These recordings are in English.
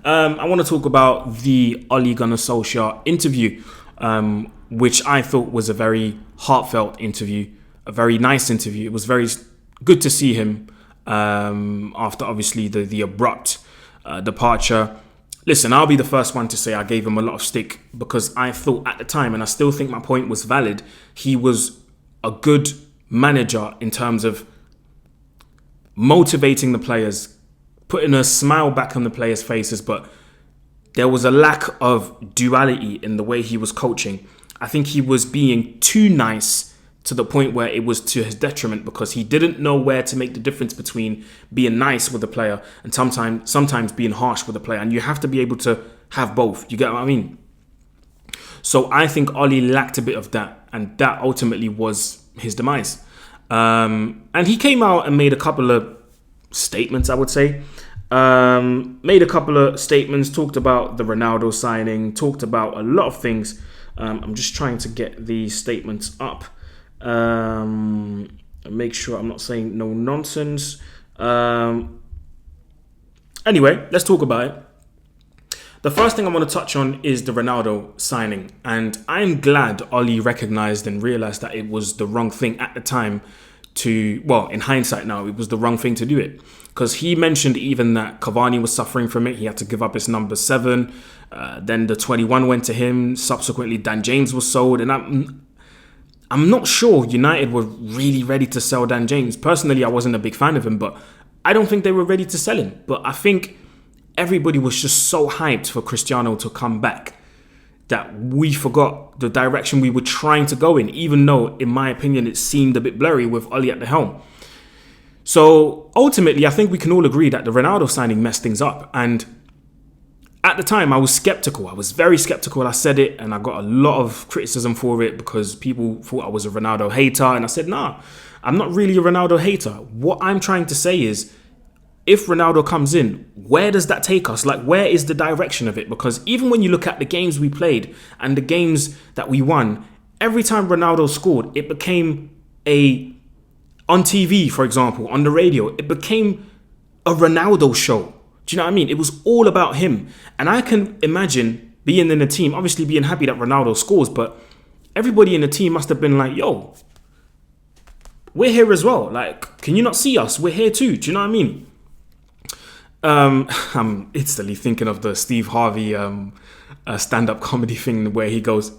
I want to talk about the Gunnar Solskjaer interview, which I thought was a very heartfelt interview, a very nice interview. It was very good to see him after obviously the abrupt departure. Listen, I'll be the first one to say I gave him a lot of stick because I thought at the time, and I still think my point was valid, he was a good manager in terms of motivating the players, putting a smile back on the players' faces, but there was a lack of duality in the way he was coaching. I think he was being too nice to the point where it was to his detriment because he didn't know where to make the difference between being nice with the player and sometimes being harsh with the player. And you have to be able to have both. You get what I mean? So I think Oli lacked a bit of that, and that ultimately was his demise. And he came out and made a couple of statements, I would say. Made a couple of statements, talked about the Ronaldo signing, talked about a lot of things. I'm just trying to get the statements up. Make sure I'm not saying no nonsense. Anyway, let's talk about it. The first thing I want to touch on is the Ronaldo signing. And I'm glad Oli recognized and realized that it was the wrong thing at the time in hindsight now, it was the wrong thing to do it. Because he mentioned even that Cavani was suffering from it. He had to give up his number 7. Then the 21 went to him. Subsequently, Dan James was sold. And I'm not sure United were really ready to sell Dan James. Personally, I wasn't a big fan of him, but I don't think they were ready to sell him. But I think everybody was just so hyped for Cristiano to come back that we forgot the direction we were trying to go in, even though, in my opinion, it seemed a bit blurry with Oli at the helm. So ultimately, I think we can all agree that the Ronaldo signing messed things up. And at the time, I was skeptical. I was very skeptical. I said it and I got a lot of criticism for it because people thought I was a Ronaldo hater. And I said, nah, I'm not really a Ronaldo hater. What I'm trying to say is, if Ronaldo comes in, where does that take us? Like, where is the direction of it? Because even when you look at the games we played and the games that we won, every time Ronaldo scored, it became on TV, for example, on the radio, it became a Ronaldo show. Do you know what I mean? It was all about him. And I can imagine being in the team, obviously being happy that Ronaldo scores, but everybody in the team must have been like, yo, we're here as well. Like, can you not see us? We're here too. Do you know what I mean? I'm instantly thinking of the Steve Harvey stand-up comedy thing where he goes,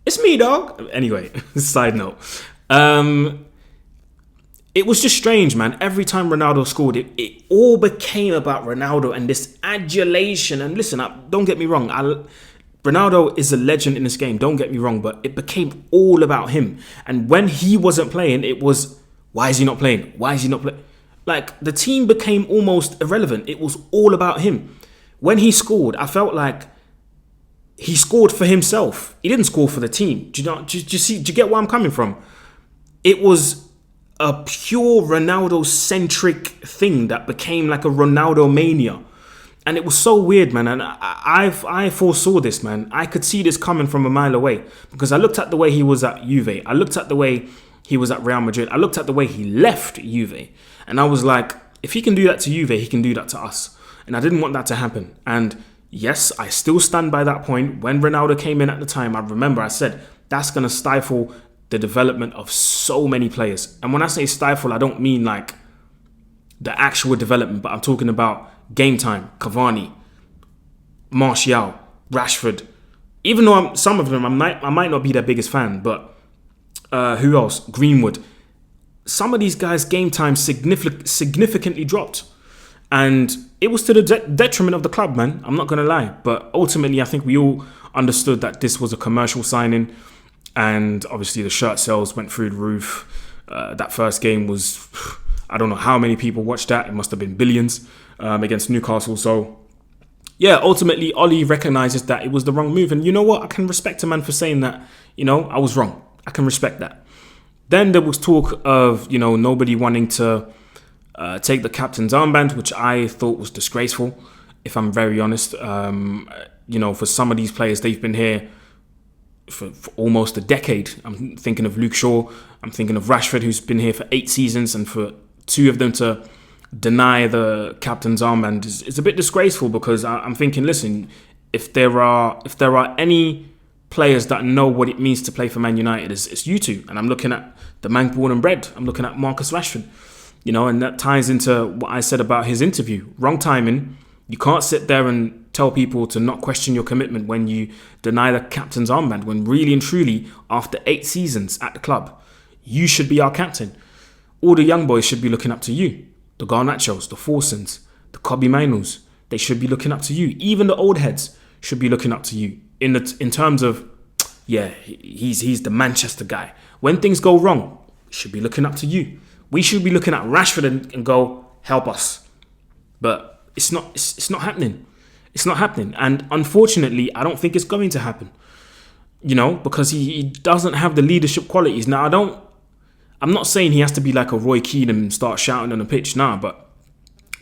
"It's me, dog." Anyway, side note. It was just strange, man. Every time Ronaldo scored, it all became about Ronaldo and this adulation. And listen, don't get me wrong. Ronaldo is a legend in this game. Don't get me wrong. But it became all about him. And when he wasn't playing, it was, why is he not playing? Why is he not playing? Like, the team became almost irrelevant. It was all about him. When he scored, I felt like he scored for himself. He didn't score for the team. Do you get where I'm coming from? It was a pure Ronaldo-centric thing that became like a Ronaldo mania. And it was so weird, man. And I foresaw this, man. I could see this coming from a mile away. Because I looked at the way he was at Juve. I looked at the way he was at Real Madrid. I looked at the way he left Juve. And I was like, if he can do that to Juve, he can do that to us. And I didn't want that to happen. And yes, I still stand by that point. When Ronaldo came in at the time, I remember I said, that's going to stifle the development of so many players. And when I say stifle, I don't mean like the actual development, but I'm talking about game time. Cavani, Martial, Rashford. Even though some of them, I might not be their biggest fan, but who else? Greenwood. Some of these guys' game time significantly dropped. And it was to the detriment of the club, man. I'm not going to lie. But ultimately, I think we all understood that this was a commercial signing. And obviously, the shirt sales went through the roof. That first game was, I don't know how many people watched that. It must have been billions against Newcastle. So, yeah, ultimately, Oli recognises that it was the wrong move. And you know what? I can respect a man for saying that, I was wrong. I can respect that. Then there was talk of, nobody wanting to take the captain's armband, which I thought was disgraceful, if I'm very honest. For some of these players, they've been here for almost a decade. I'm thinking of Luke Shaw. I'm thinking of Rashford, who's been here for 8 seasons, and for 2 of them to deny the captain's armband is a bit disgraceful, because I'm thinking, listen, if there are any players that know what it means to play for Man United, it's you two. And I'm looking at the man born and bred. I'm looking at Marcus Rashford. And that ties into what I said about his interview. Wrong timing. You can't sit there and tell people to not question your commitment when you deny the captain's armband, when really and truly, after 8 seasons at the club, you should be our captain. All the young boys should be looking up to you. The Garnachos, the Forsons, the Kobe Mainos, they should be looking up to you. Even the old heads should be looking up to you in terms of, yeah, he's the Manchester guy. When things go wrong, should be looking up to you. We should be looking at Rashford and go, help us. But it's not happening. It's not happening. And unfortunately, I don't think it's going to happen. Because he doesn't have the leadership qualities. Now, I'm not saying he has to be like a Roy Keane and start shouting on the pitch now, but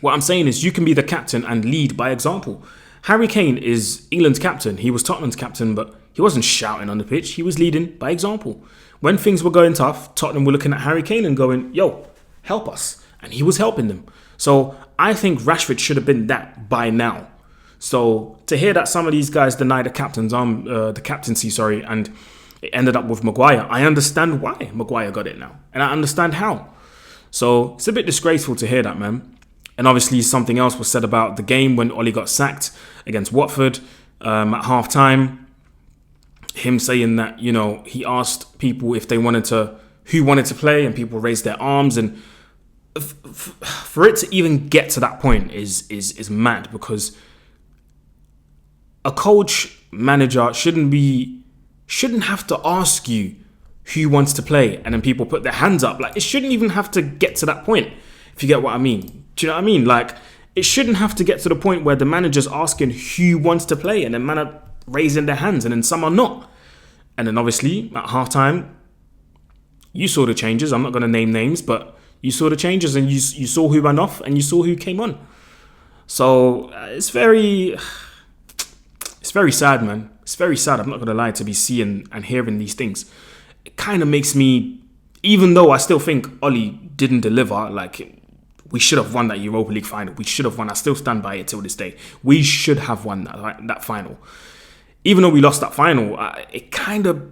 what I'm saying is you can be the captain and lead by example. Harry Kane is England's captain. He was Tottenham's captain, but he wasn't shouting on the pitch. He was leading by example. When things were going tough, Tottenham were looking at Harry Kane and going, yo, help us. And he was helping them. So I think Rashford should have been that by now. So to hear that some of these guys deny the captaincy, and it ended up with Maguire, I understand why Maguire got it now. And I understand how. So it's a bit disgraceful to hear that, man. And obviously something else was said about the game when Ollie got sacked against Watford at half-time. Him saying that, he asked people if they who wanted to play, and people raised their arms. And for it to even get to that point is mad, because a coach, manager shouldn't have to ask you who wants to play, and then people put their hands up. Like, it shouldn't even have to get to that point, if you get what I mean. Do you know what I mean? Like, it shouldn't have to get to the point where the manager's asking who wants to play, and then man are raising their hands, and then some are not. And then obviously at halftime, you saw the changes. I'm not going to name names, but you saw the changes, and you saw who ran off, and you saw who came on. So it's very sad, man. It's very sad. I'm not going to lie, to be seeing and hearing these things. It kind of makes me, even though I still think Ollie didn't deliver, like, we should have won that Europa League final. We should have won. I still stand by it till this day. We should have won that final. Even though we lost that final, I kind of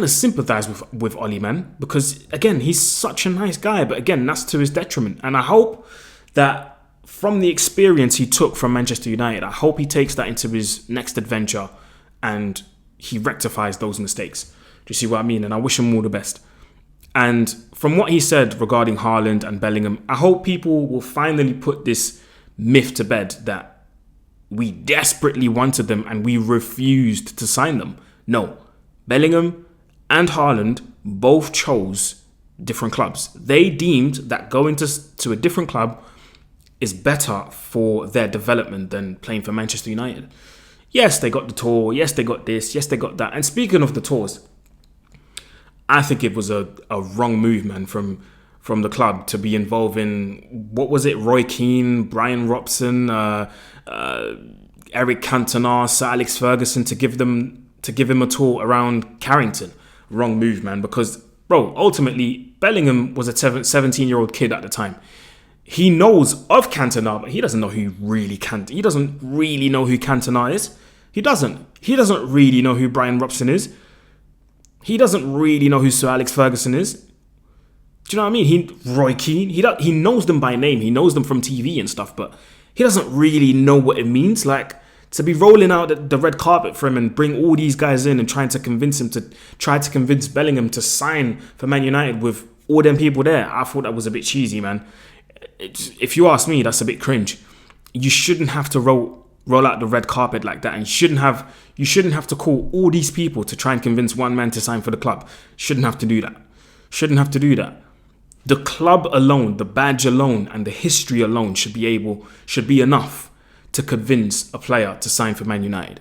sympathise with Ollie, man. Because, again, he's such a nice guy. But, again, that's to his detriment. And I hope that from the experience he took from Manchester United, I hope he takes that into his next adventure and he rectifies those mistakes. Do you see what I mean? And I wish him all the best. And from what he said regarding Haaland and Bellingham, I hope people will finally put this myth to bed that we desperately wanted them and we refused to sign them. No, Bellingham and Haaland both chose different clubs. They deemed that going to a different club is better for their development than playing for Manchester United. Yes, they got the tour. Yes, they got this. Yes, they got that. And speaking of the tours, I think it was a wrong move, man, from the club to be involved in, what was it, Roy Keane, Brian Robson, Eric Cantona, Sir Alex Ferguson, to give him a tour around Carrington. Wrong move, man, because, bro, ultimately, Bellingham was a 17-year-old kid at the time. He knows of Cantona, but he doesn't know who really he doesn't really know who Cantona is. He doesn't really know who Brian Robson is. He doesn't really know who Sir Alex Ferguson is. Do you know what I mean? Roy Keane, he knows them by name. He knows them from TV and stuff, but he doesn't really know what it means. Like, to be rolling out the red carpet for him and bring all these guys in and try to convince Bellingham to sign for Man United with all them people there, I thought that was a bit cheesy, man. If you ask me, that's a bit cringe. You shouldn't have to roll out the red carpet like that, and you shouldn't have to call all these people to try and convince one man to sign for the club. Shouldn't have to do that. The club alone, the badge alone, and the history alone should be enough to convince a player to sign for Man United.